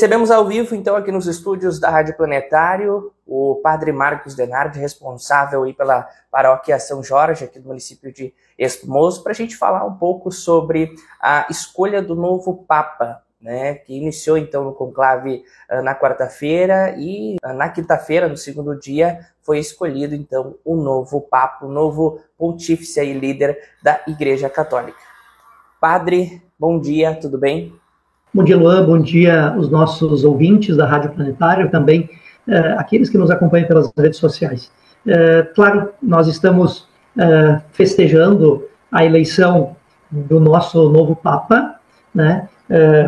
Recebemos ao vivo, então, aqui nos estúdios da Rádio Planetário, o padre Marcos Denardi, responsável aí pela paróquia São Jorge, aqui do município de Estremoz, para a gente falar um pouco sobre a escolha do novo Papa, né, que iniciou, então, no conclave na quarta-feira e na quinta-feira, no segundo dia, foi escolhido, então, o novo Papa, o novo pontífice e líder da Igreja Católica. Padre, bom dia, tudo bem? Bom dia, Luan. Bom dia os nossos ouvintes da Rádio Planetário, também aqueles que nos acompanham pelas redes sociais. Claro, nós estamos festejando a eleição do nosso novo Papa, né?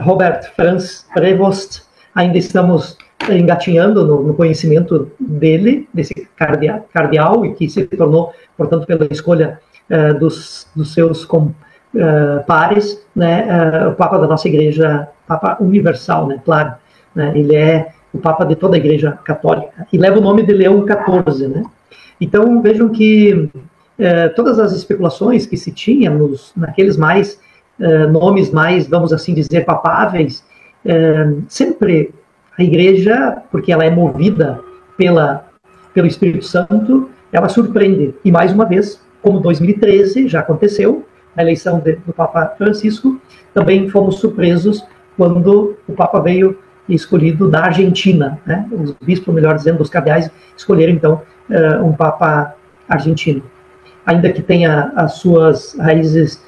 Robert Franz Prevost. Ainda estamos engatinhando no conhecimento dele, desse cardeal, e que se tornou, portanto, pela escolha dos seus pares, né, o Papa da nossa Igreja, Papa universal, né, claro, né, ele é o Papa de toda a Igreja Católica, e leva o nome de Leão XIV, né. Então, vejam que todas as especulações que se tinha naqueles nomes mais, vamos assim dizer, papáveis, sempre a Igreja, porque ela é movida pelo Espírito Santo, ela surpreende, e mais uma vez, como 2013 já aconteceu, a eleição do Papa Francisco, também fomos surpresos quando o Papa veio escolhido da Argentina, né? Os bispos, melhor dizendo, os cardeais, escolheram, então, um Papa argentino. Ainda que tenha as suas raízes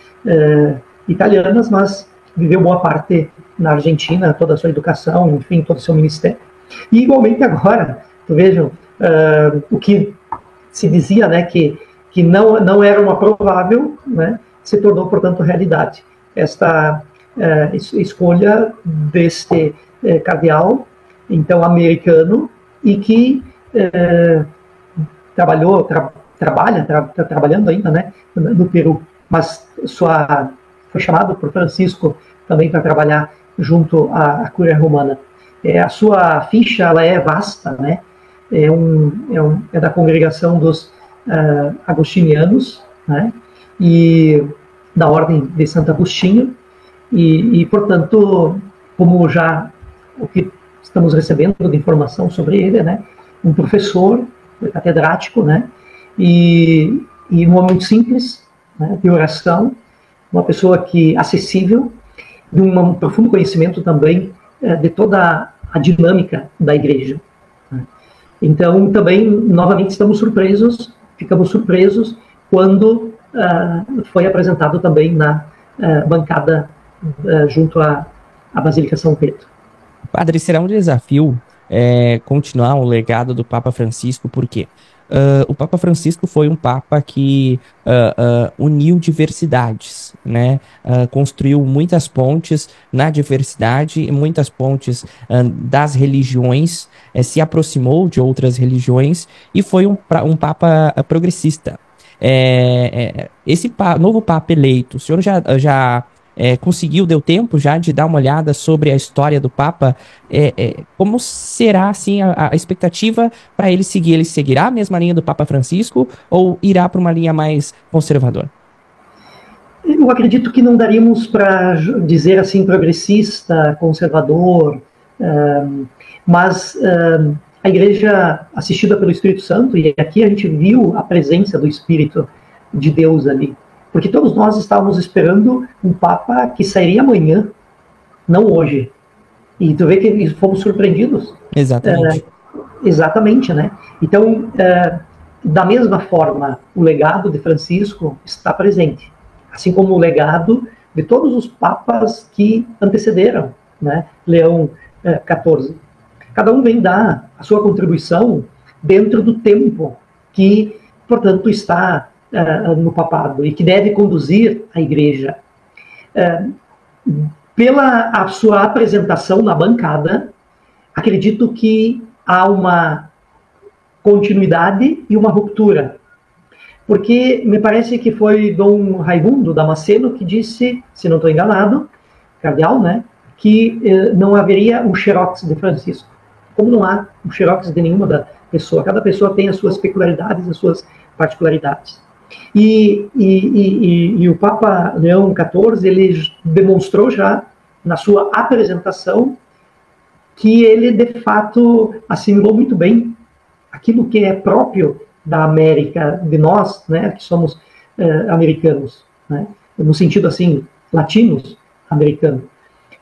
italianas, mas viveu boa parte na Argentina, toda a sua educação, enfim, todo o seu ministério. E, igualmente, agora, vejam, o que se dizia, né, que não era uma provável, né, se tornou, portanto, realidade. Esta escolha deste cardeal, então, americano, e que está trabalhando ainda, né, no Peru, mas foi chamado por Francisco também para trabalhar junto à Cúria Romana. A sua ficha, ela é vasta, né, é da congregação dos agostinianos, né, e da Ordem de Santo Agostinho, e portanto, como já o que estamos recebendo de informação sobre ele, né, um professor, catedrático, né, e um homem muito simples, né, de oração, uma pessoa acessível, de um profundo conhecimento também de toda a dinâmica da Igreja. Né. Então, também, novamente, ficamos surpresos quando foi apresentado também na bancada junto à Basílica São Pedro. Padre, será um desafio continuar o legado do Papa Francisco, por quê? O Papa Francisco foi um Papa que uniu diversidades, né? Construiu muitas pontes na diversidade, muitas pontes das religiões, se aproximou de outras religiões e foi um Papa progressista. Esse novo Papa eleito, o senhor já deu tempo já de dar uma olhada sobre a história do Papa? Como será assim a expectativa para ele seguir? Ele seguirá a mesma linha do Papa Francisco ou irá para uma linha mais conservadora? Eu acredito que não daríamos para dizer assim progressista, conservador, mas a Igreja, assistida pelo Espírito Santo, e aqui a gente viu a presença do Espírito de Deus ali, porque todos nós estávamos esperando um Papa que sairia amanhã, não hoje. E tu vê que fomos surpreendidos. Exatamente. Exatamente, né? Então, da mesma forma, o legado de Francisco está presente, assim como o legado de todos os papas que antecederam, né? Leão XIV. Cada um vem dar a sua contribuição dentro do tempo que, portanto, está no papado e que deve conduzir a Igreja. Pela a sua apresentação na bancada, acredito que há uma continuidade e uma ruptura. Porque me parece que foi Dom Raimundo Damasceno que disse, se não estou enganado, cardeal, né, que não haveria um xerox de Francisco. Como não há um xerox de nenhuma pessoa. Cada pessoa tem as suas peculiaridades, as suas particularidades. E o Papa Leão XIV, ele demonstrou já, na sua apresentação, que ele, de fato, assimilou muito bem aquilo que é próprio da América, de nós, né, que somos americanos, né, no sentido, assim, latinos americanos.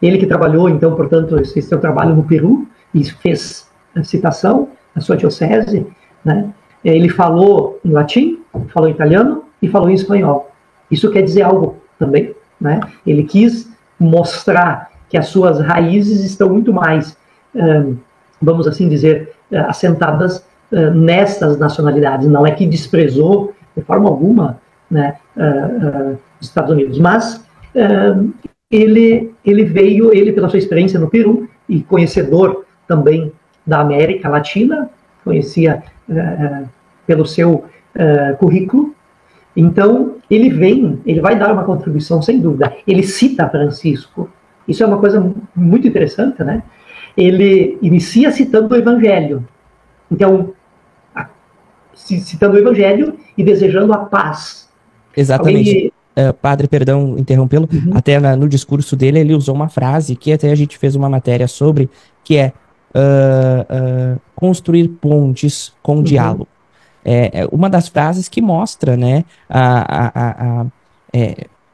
Ele que trabalhou, então, portanto, esse seu trabalho no Peru, e fez a citação na sua diocese, né, ele falou em latim, falou em italiano e falou em espanhol. Isso quer dizer algo também, né? Ele quis mostrar que as suas raízes estão muito mais, vamos assim dizer, assentadas nessas nacionalidades. Não é que desprezou de forma alguma, né, os Estados Unidos, mas ele veio, pela sua experiência no Peru e conhecedor também da América Latina, conhecia pelo seu currículo. Então, ele vai dar uma contribuição, sem dúvida. Ele cita Francisco. Isso é uma coisa muito interessante, né? Ele inicia citando o Evangelho. Então, citando o Evangelho e desejando a paz. Exatamente. Padre, perdão interrompê-lo, até no discurso dele ele usou uma frase que até a gente fez uma matéria sobre, que é construir pontes com diálogo. É uma das frases que mostra, né,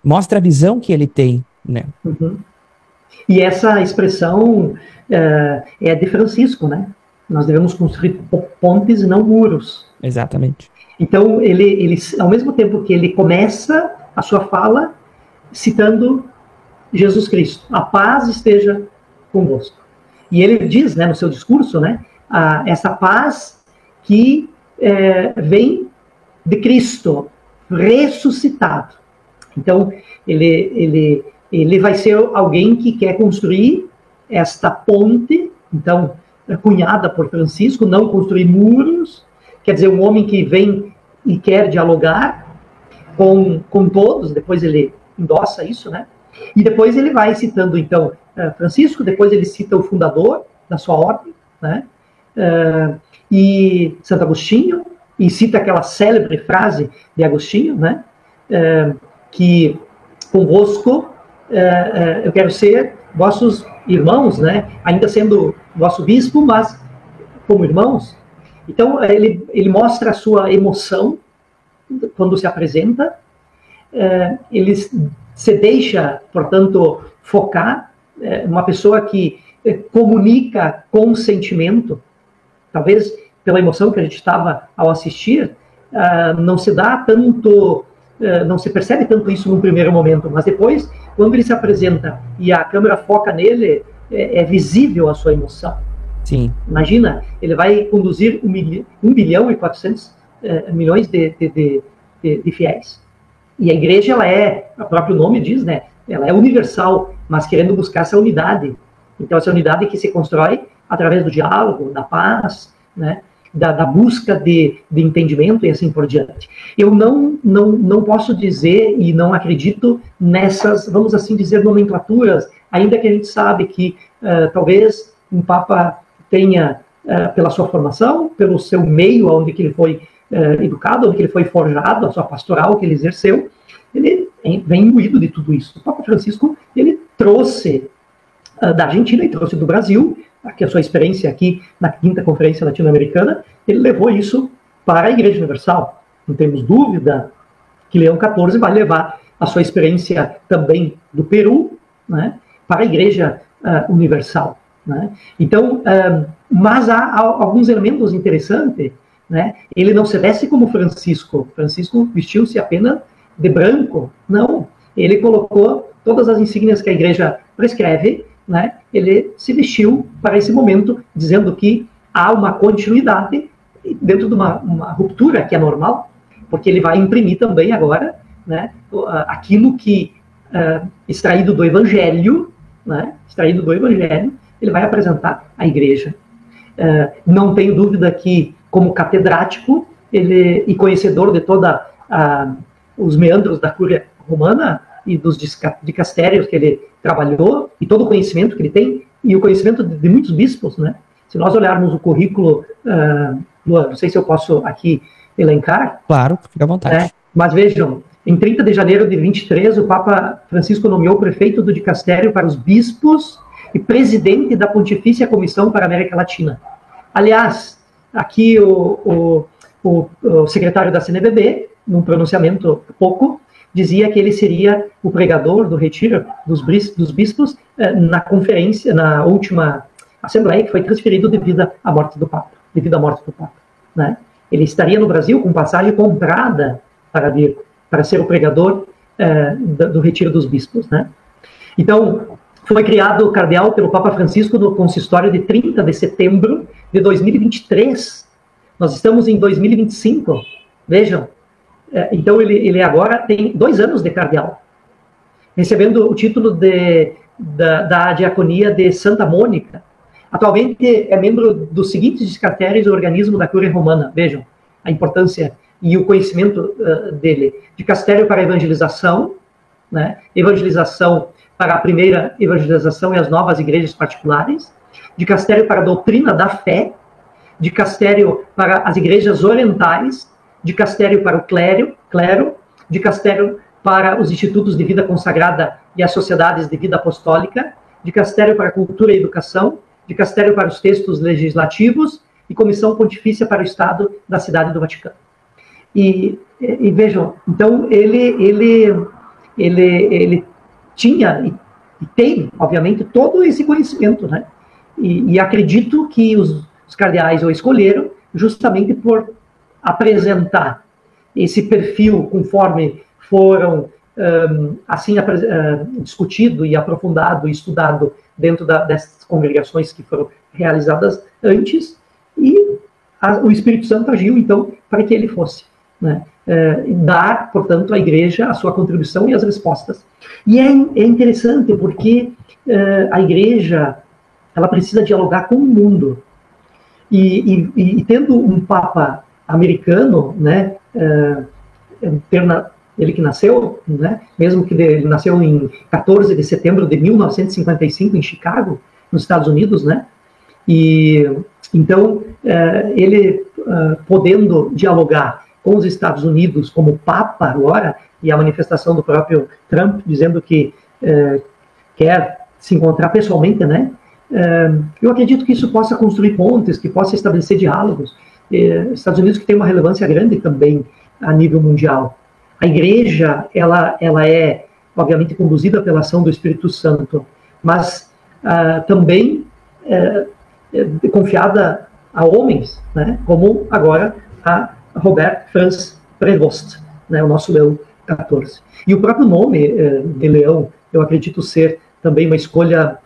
mostra a visão que ele tem, né? E essa expressão é de Francisco, né? Nós devemos construir pontes e não muros. Exatamente. Então, ele, ao mesmo tempo que ele começa a sua fala citando Jesus Cristo, a paz esteja convosco. E ele diz, né, no seu discurso, né, essa paz que vem de Cristo ressuscitado. Então, ele vai ser alguém que quer construir esta ponte, então, cunhada por Francisco, não construir muros, quer dizer, um homem que vem e quer dialogar com todos, depois ele endossa isso, né? E depois ele vai citando, então, Francisco, depois ele cita o fundador da sua ordem, né? E Santo Agostinho, e cita aquela célebre frase de Agostinho, né? Que convosco eu quero ser vossos irmãos, né? Ainda sendo vosso bispo, mas como irmãos. Então, ele mostra a sua emoção quando se apresenta, ele se deixa, portanto, focar, uma pessoa que comunica com sentimento, talvez pela emoção que a gente estava ao assistir, não se dá tanto, não se percebe tanto isso num primeiro momento, mas depois, quando ele se apresenta e a câmera foca nele, é visível a sua emoção. Sim. Imagina, ele vai conduzir 1 bilhão e 400 milhões de fiéis. E a igreja, o próprio nome diz, né? Ela é universal, mas querendo buscar essa unidade. Então, essa unidade que se constrói através do diálogo, da paz, né? Da busca de entendimento e assim por diante. Eu não posso dizer e não acredito nessas, vamos assim dizer, nomenclaturas, ainda que a gente sabe que talvez um Papa tenha, pela sua formação, pelo seu meio onde que ele foi educado, onde que ele foi forjado, a sua pastoral que ele exerceu, ele vem imbuído de tudo isso. O Papa Francisco, ele trouxe da Argentina e trouxe do Brasil, aqui a sua experiência aqui na 5ª Conferência Latino-Americana, ele levou isso para a Igreja Universal. Não temos dúvida que Leão XIV vai levar a sua experiência também do Peru, né, para a Igreja Universal. Né? Então, mas há alguns elementos interessantes, né? Ele não se veste como Francisco. Francisco vestiu-se apenas de branco. Não, ele colocou todas as insígnias que a Igreja prescreve, né? Ele se vestiu para esse momento, dizendo que há uma continuidade dentro de uma ruptura que é normal, porque ele vai imprimir também agora, né, aquilo que extraído do Evangelho, né, extraído do Evangelho, ele vai apresentar à Igreja. Não tenho dúvida que, como catedrático e conhecedor de toda os meandros da Cúria Romana e dos dicastérios que ele trabalhou, e todo o conhecimento que ele tem, e o conhecimento de muitos bispos, né? Se nós olharmos o currículo, não sei se eu posso aqui elencar. Claro, fica à vontade. Mas vejam, em 30 de janeiro de 23, o Papa Francisco nomeou o prefeito do dicastério para os bispos e presidente da Pontifícia Comissão para a América Latina. Aliás, aqui o secretário da CNBB, num pronunciamento pouco, dizia que ele seria o pregador do retiro dos bispos na conferência, na última assembleia que foi transferido devido à morte do Papa, né? Ele estaria no Brasil com passagem comprada para ser o pregador do retiro dos bispos, né? Então, foi criado o cardeal pelo Papa Francisco no consistório de 30 de setembro de 2023. Nós estamos em 2025, vejam. Então, ele agora tem 2 anos de cardeal, recebendo o título da diaconia de Santa Mônica. Atualmente é membro dos seguintes descartéreos do organismo da Cúria Romana. Vejam a importância e o conhecimento dele. Dicastério para evangelização, né? Evangelização para a primeira evangelização e as novas igrejas particulares. Dicastério para a doutrina da fé. Dicastério para as igrejas orientais. Dicastério para o clero. Dicastério para os institutos de vida consagrada e as sociedades de vida apostólica. Dicastério para a cultura e educação. Dicastério para os textos legislativos e Comissão Pontifícia para o Estado da Cidade do Vaticano. E vejam, então ele tinha e tem, obviamente, todo esse conhecimento, né? E acredito que os cardeais o escolheram justamente por apresentar esse perfil conforme foram assim discutido e aprofundado e estudado dentro dessas congregações que foram realizadas antes, e o Espírito Santo agiu, então, para que ele fosse, né? Dar, portanto, à igreja a sua contribuição e as respostas. E é interessante porque a igreja, ela precisa dialogar com o mundo. E tendo um Papa americano, né, ele que nasceu, né, mesmo que ele nasceu em 14 de setembro de 1955 em Chicago, nos Estados Unidos, né, e então ele podendo dialogar com os Estados Unidos como Papa agora, e a manifestação do próprio Trump dizendo que quer se encontrar pessoalmente, né, eu acredito que isso possa construir pontes, que possa estabelecer diálogos. Estados Unidos que tem uma relevância grande também a nível mundial. A igreja, ela é, obviamente, conduzida pela ação do Espírito Santo, mas também confiada a homens, né, como agora a Robert Franz Prevost, né, o nosso Leão XIV. E o próprio nome de Leão, eu acredito ser também uma escolha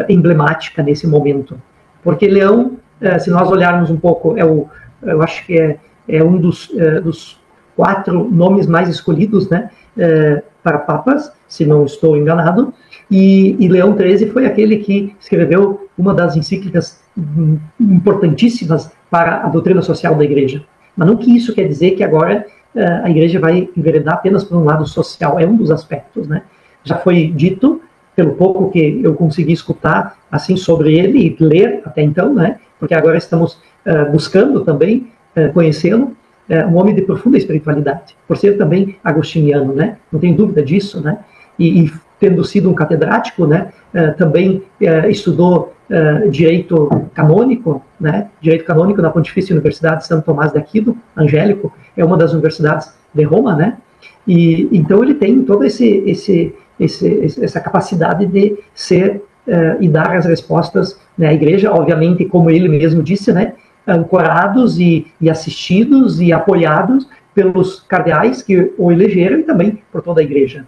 emblemática nesse momento. Porque Leão, se nós olharmos um pouco, eu acho que é um dos 4 nomes mais escolhidos, né, para papas, se não estou enganado, e Leão XIII foi aquele que escreveu uma das encíclicas importantíssimas para a doutrina social da igreja. Mas não que isso quer dizer que agora a igreja vai enveredar apenas por um lado social, é um dos aspectos, né? Já foi dito, pelo pouco que eu consegui escutar assim sobre ele e ler até então, né? Porque agora estamos buscando também conhecê-lo, um homem de profunda espiritualidade, por ser também agostiniano, né? Não tem dúvida disso, né? E tendo sido um catedrático, né? Também estudou direito canônico, né? Direito canônico na Pontifícia Universidade de Santo Tomás de Aquino, Angélico, é uma das universidades de Roma, né? E então ele tem toda essa capacidade de ser e dar as respostas, né? A igreja, obviamente, como ele mesmo disse, né? Ancorados e assistidos e apoiados pelos cardeais que o elegeram e também por toda a igreja.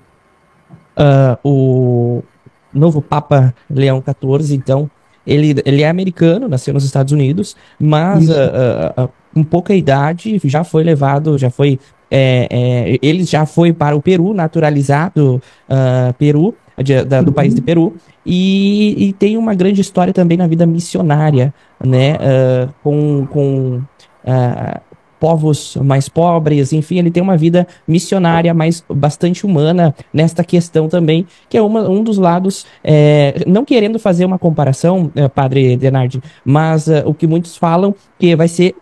O novo Papa Leão XIV, então, ele é americano, nasceu nos Estados Unidos, mas com pouca idade já foi levado, ele já foi para o Peru, naturalizado do país de Peru, e tem uma grande história também na vida missionária, né, com povos mais pobres, enfim, ele tem uma vida missionária, mas bastante humana nesta questão também, que é um dos lados, não querendo fazer uma comparação, Padre Denardi, mas o que muitos falam que vai ser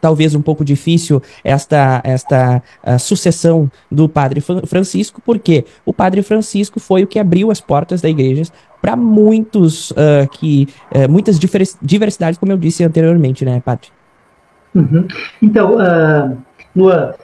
talvez um pouco difícil esta sucessão do Padre Francisco, porque o Padre Francisco foi o que abriu as portas da igreja para muitos, muitas diversidades, como eu disse anteriormente, né, Padre? Uhum. Então, Luan,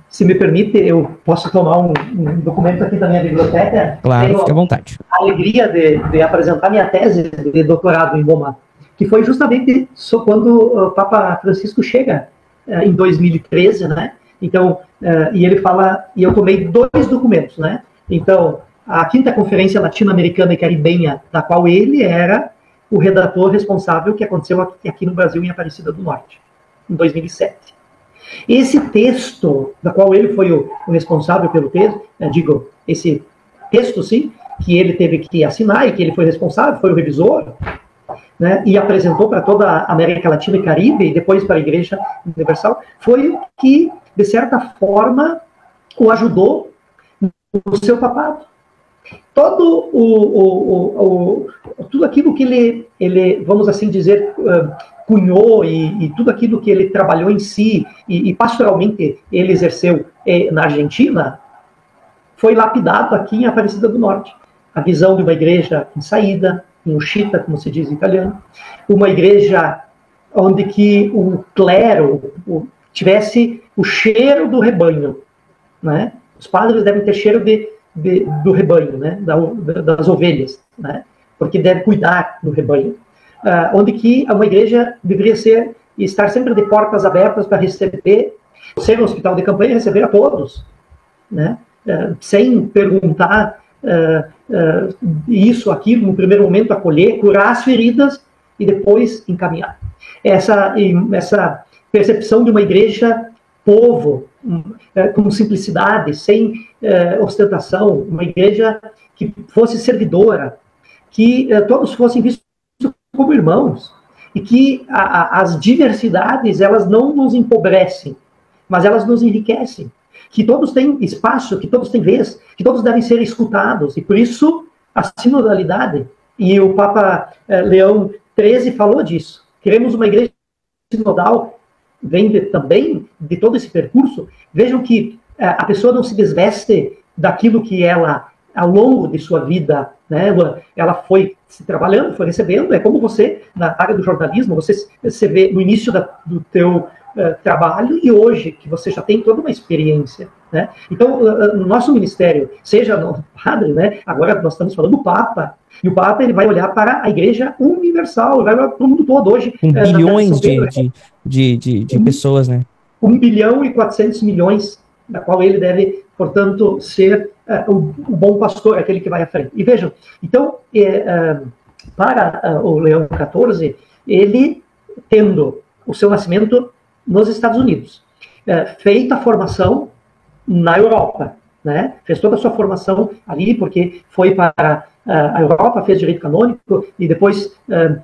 se me permite, eu posso tomar um documento aqui da minha biblioteca? Claro, fique à vontade. A alegria de apresentar minha tese de doutorado em Roma, que foi justamente quando o Papa Francisco chega em 2013, né? Então, e ele fala, e eu tomei 2 documentos, né? Então, a 5ª Conferência Latino-Americana e Caribenha, da qual ele era o redator responsável, que aconteceu aqui no Brasil, em Aparecida do Norte, em 2007. Esse texto, da qual ele foi o responsável pelo texto, esse texto, sim, que ele teve que assinar e que ele foi responsável, foi o revisor, né, e apresentou para toda a América Latina e Caribe, e depois para a Igreja Universal, foi o que, de certa forma, o ajudou no seu papado. Todo tudo aquilo que ele, vamos assim dizer, cunhou e tudo aquilo que ele trabalhou em si e pastoralmente ele exerceu na Argentina, foi lapidado aqui em Aparecida do Norte. A visão de uma igreja em saída, em uscita, como se diz em italiano, uma igreja onde que o clero tivesse o cheiro do rebanho, né? Os padres devem ter cheiro do rebanho, né? Das ovelhas, né? Porque deve cuidar do rebanho. Onde que uma igreja deveria estar sempre de portas abertas para receber, ser um hospital de campanha, receber a todos, né? Sem perguntar isso, aquilo, no primeiro momento acolher, curar as feridas e depois encaminhar. Essa percepção de uma igreja povo, com simplicidade, sem ostentação, uma igreja que fosse servidora, que todos fossem vistos como irmãos, e que as diversidades, elas não nos empobrecem, mas elas nos enriquecem, que todos têm espaço, que todos têm vez, que todos devem ser escutados, e por isso a sinodalidade, e o Papa Leão XIII falou disso, queremos uma igreja sinodal, vem também de todo esse percurso. Vejam que a pessoa não se desveste daquilo que ela, ao longo de sua vida, né, ela foi se trabalhando, foi recebendo. É como você, na área do jornalismo, você vê no início do teu trabalho e hoje, que você já tem toda uma experiência, né? Então, no nosso ministério, seja no padre, né, agora nós estamos falando do Papa, e o Papa ele vai olhar para a Igreja Universal, vai olhar para o mundo todo hoje. Com bilhões de pessoas, né? 1 bilhão e 400 milhões, da qual ele deve, portanto, ser o bom pastor, aquele que vai à frente. E vejam, então, para o Leão XIV, ele, tendo o seu nascimento nos Estados Unidos, feita a formação na Europa, né? Fez toda a sua formação ali, porque foi para a Europa, fez direito canônico, e depois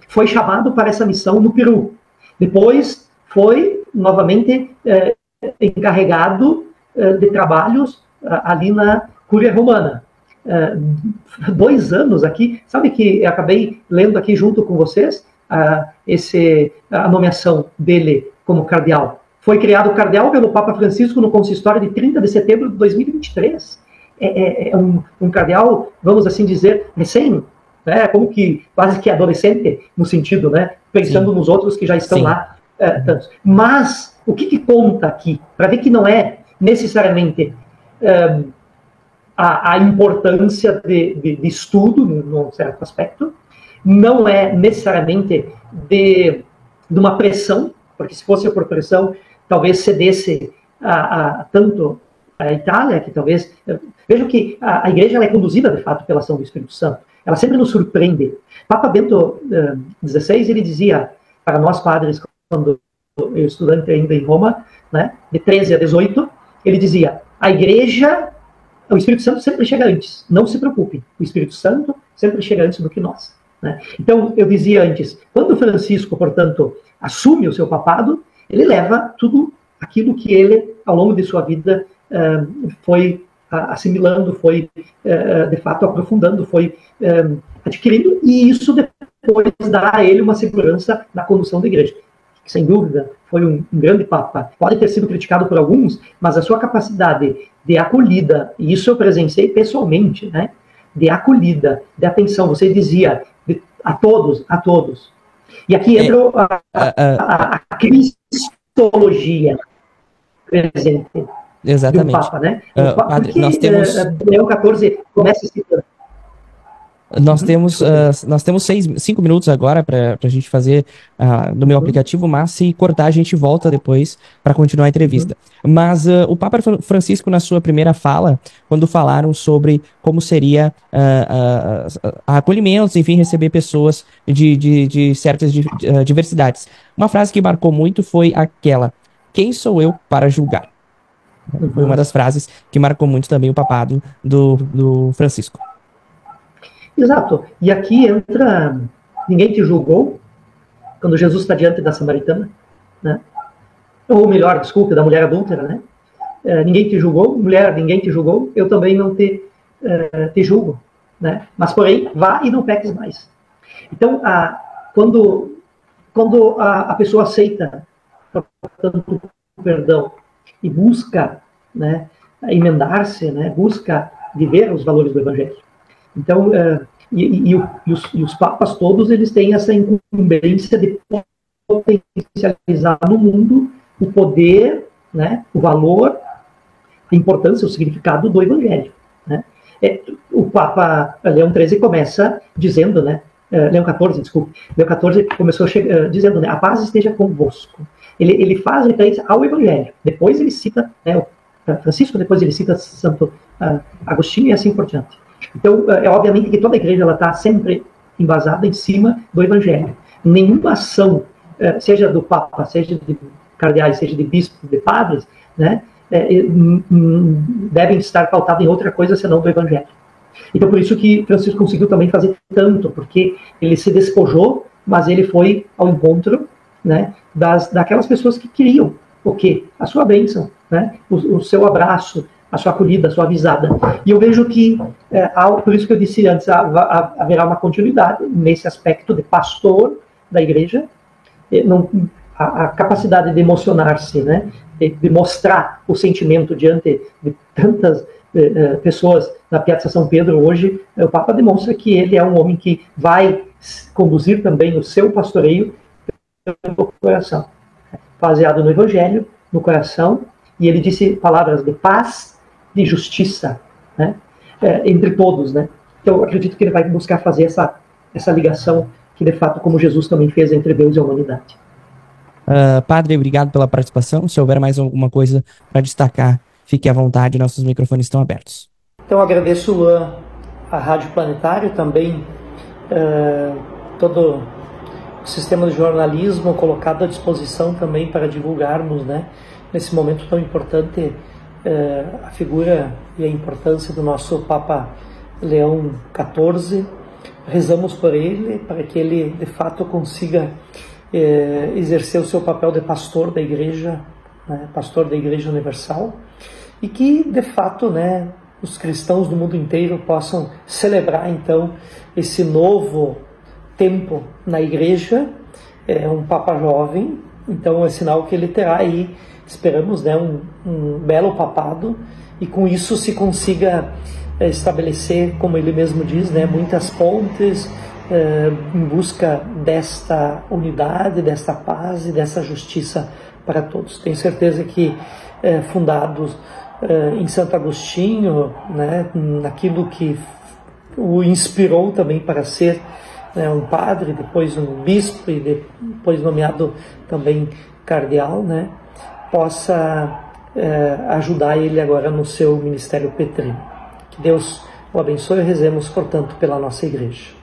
foi chamado para essa missão no Peru. Depois foi, novamente, encarregado de trabalhos ali na Cúria Romana. 2 anos aqui, sabe que eu acabei lendo aqui junto com vocês a nomeação dele como cardeal. Foi criado cardeal pelo Papa Francisco no consistório de 30 de setembro de 2023. É um cardeal, vamos assim dizer, recém, né? Como que quase que adolescente, no sentido, né? Pensando Sim. nos outros que já estão Sim. lá. Tantos. Mas, o que conta aqui? Para ver que não é necessariamente a importância de estudo, num certo aspecto, não é necessariamente de uma pressão, porque se fosse por pressão, talvez cedesse tanto a Itália, que talvez... Vejam que a igreja ela é conduzida, de fato, pela ação do Espírito Santo. Ela sempre nos surpreende. Papa Bento XVI, ele dizia para nós padres, quando eu estudante ainda em Roma, né, de 13 a 18, ele dizia, a igreja, o Espírito Santo sempre chega antes, não se preocupem, o Espírito Santo sempre chega antes do que nós. Né? Então, eu dizia antes, quando Francisco, portanto, assume o seu papado, ele leva tudo aquilo que ele, ao longo de sua vida, foi assimilando, foi, de fato, aprofundando, foi adquirindo, e isso depois dá a ele uma segurança na condução da igreja. Que, sem dúvida, foi um grande papa. Pode ter sido criticado por alguns, mas a sua capacidade de acolhida, e isso eu presenciei pessoalmente, né? de acolhida, de atenção. Você dizia a todos, a todos. E aqui entra a cristologia presente. Exatamente. Do Papa, né? Padre, porque nós temos... Leão XIV começa a se... Nós temos 5 minutos agora para a gente fazer no meu aplicativo, mas se cortar a gente volta depois para continuar a entrevista. Mas o Papa Francisco, na sua primeira fala, quando falaram sobre como seria acolhimentos, enfim, receber pessoas de certas diversidades, uma frase que marcou muito foi aquela: quem sou eu para julgar? Foi uma das frases que marcou muito também o papado do Francisco. Exato. E aqui entra, ninguém te julgou, quando Jesus está diante da samaritana, né? Ou melhor, desculpe, da mulher adúltera, né? Ninguém te julgou, mulher, ninguém te julgou, eu também não te julgo, né? Mas, porém, vá e não peques mais. Então, quando a pessoa aceita tanto perdão e busca, né, emendar-se, né, busca viver os valores do Evangelho. Então, os papas todos, eles têm essa incumbência de potencializar no mundo o poder, né, o valor, a importância, o significado do Evangelho, né? O Papa Leão XIII começa dizendo, né, Leão XIV, desculpe, Leão XIV começou dizendo, né, a paz esteja convosco. Ele faz referência ao Evangelho. Depois ele cita, né, o Francisco, depois ele cita Santo Agostinho e assim por diante. Então, obviamente que toda a igreja está sempre embasada em cima do Evangelho. Nenhuma ação, seja do Papa, seja de cardeais, seja de bispos, de padres, né, devem estar pautados em outra coisa senão do Evangelho. Então, por isso que Francisco conseguiu também fazer tanto, porque ele se despojou, mas ele foi ao encontro, né, daquelas pessoas que queriam o quê? A sua bênção, né, o seu abraço, a sua acolhida, a sua avisada. E eu vejo que, por isso que eu disse antes, haverá uma continuidade nesse aspecto de pastor da igreja, a capacidade de emocionar-se, né, de mostrar o sentimento diante de tantas pessoas na Piazza São Pedro hoje. O Papa demonstra que ele é um homem que vai conduzir também o seu pastoreio pelo coração, baseado no Evangelho, no coração, e ele disse palavras de paz, de justiça, né, entre todos, né. Então eu acredito que ele vai buscar fazer essa ligação que, de fato, como Jesus também fez entre Deus e a humanidade. Padre, obrigado pela participação. Se houver mais alguma coisa para destacar, fique à vontade, nossos microfones estão abertos. Então agradeço a Rádio Planetário, também todo o sistema de jornalismo colocado à disposição também para divulgarmos, né, nesse momento tão importante, a figura e a importância do nosso Papa Leão XIV. Rezamos por ele, para que ele de fato consiga exercer o seu papel de pastor da Igreja, né, pastor da Igreja Universal, e que de fato, né, os cristãos do mundo inteiro possam celebrar então esse novo tempo na Igreja. É um Papa jovem, então é sinal que ele terá aí, esperamos, né, um belo papado, e com isso se consiga estabelecer, como ele mesmo diz, né, muitas pontes em busca desta unidade, desta paz e dessa justiça para todos. Tenho certeza que fundados em Santo Agostinho, né, naquilo que o inspirou também para ser, né, um padre, depois um bispo e depois nomeado também cardeal, né, possa ajudar ele agora no seu ministério petrino. Que Deus o abençoe e rezemos, portanto, pela nossa igreja.